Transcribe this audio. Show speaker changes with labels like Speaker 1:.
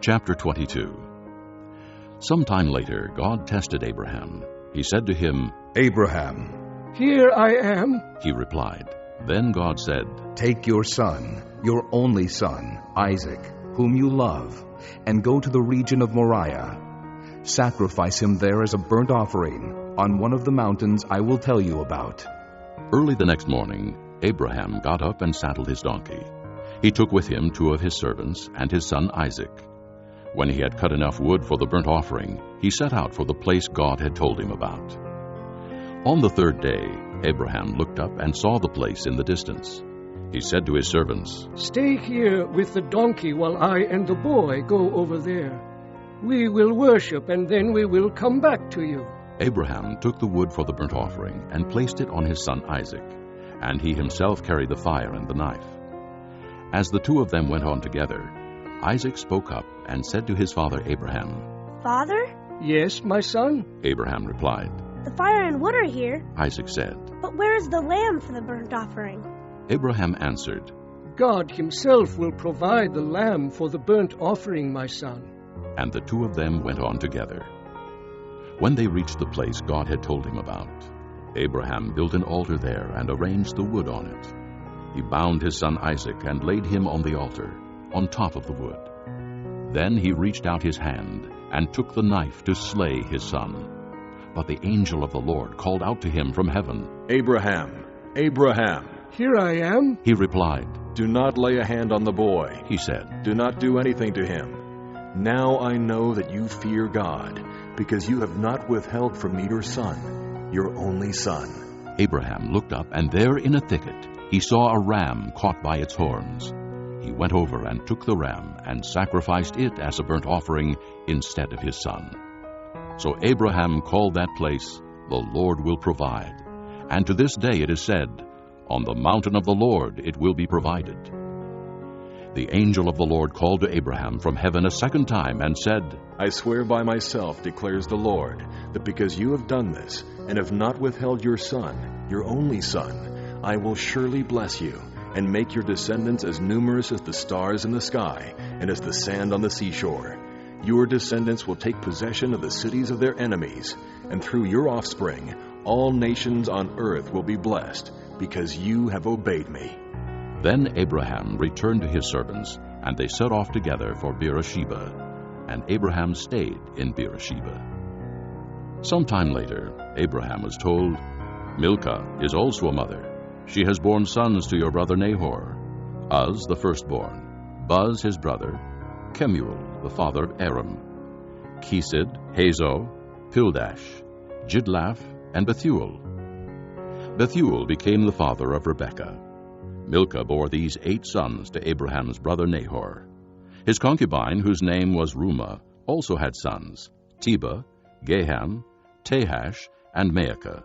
Speaker 1: Chapter 22. Sometime later, God tested Abraham. He said to him,
Speaker 2: "Abraham."
Speaker 3: "Here I am."
Speaker 1: He replied. Then God said,
Speaker 2: "Take your son, your only son, Isaac, whom you love, and go to the region of Moriah. Sacrifice him there as a burnt offering on one of the mountains I will tell you about."
Speaker 1: Early the next morning, Abraham got up and saddled his donkey. He took with him 2 of his servants and his son Isaac. When he had cut enough wood for the burnt offering, he set out for the place God had told him about. On the 3rd day, Abraham looked up and saw the place in the distance. He said to his servants,
Speaker 3: "Stay here with the donkey while I and the boy go over there. We will worship, and then we will come back to you."
Speaker 1: Abraham took the wood for the burnt offering and placed it on his son Isaac, and he himself carried the fire and the knife. As the 2 of them went on together, Isaac spoke up and said to his father Abraham,
Speaker 4: "Father?"
Speaker 3: "Yes, my son?"
Speaker 1: Abraham replied.
Speaker 4: "The fire and wood are here,
Speaker 1: Isaac said.
Speaker 4: but where is the lamb for the burnt offering?"
Speaker 1: Abraham answered,
Speaker 3: "God himself will provide the lamb for the burnt offering, my son."
Speaker 1: and the 2 of them went on together. When they reached the place God had told him about, Abraham built an altar there and arranged the wood on it. He bound his son Isaac and laid him on the altar, on top of the wood. Then he reached out his hand and took the knife to slay his son. But the angel of the Lord called out to him from heaven,
Speaker 5: "Abraham, Abraham."
Speaker 3: "Here I am."
Speaker 1: He replied.
Speaker 5: "Do not lay a hand on the boy,"
Speaker 1: He said.
Speaker 5: "Do not do anything to him. Now I know that you fear God, because you have not withheld from me your son, your only son."
Speaker 1: Abraham looked up, and there in a thicket he saw a ram caught by its horns. He went over and took the ram and sacrificed it as a burnt offering instead of his son. So Abraham called that place, "The Lord will provide." And to this day it is said, "On the mountain of the Lord it will be provided." The angel of the Lord called to Abraham from heaven a second time and said,
Speaker 5: "I swear by myself, declares the Lord, that because you have done this, and have not withheld your son, your only son, I will surely bless you, and make your descendants as numerous as the stars in the sky, and as the sand on the seashore. Your descendants will take possession of the cities of their enemies, and through your offspring all nations on earth will be blessed, because you have obeyed me."
Speaker 1: Then Abraham returned to his servants, and they set off together for Beersheba, and Abraham stayed in Beersheba. Sometime later, Abraham was told, "Milcah is also a mother. She has borne sons to your brother Nahor, Uz the firstborn, Buz his brother, Kemuel the father of Aram, Chesed, Hazo, Pildash, Jidlaph, and Bethuel. Bethuel became the father of Rebekah. Milcah bore these 8 sons to Abraham's brother Nahor. His concubine, whose name was Reumah, also had sons, Tebah, Gaham, Tahash, and Maacah.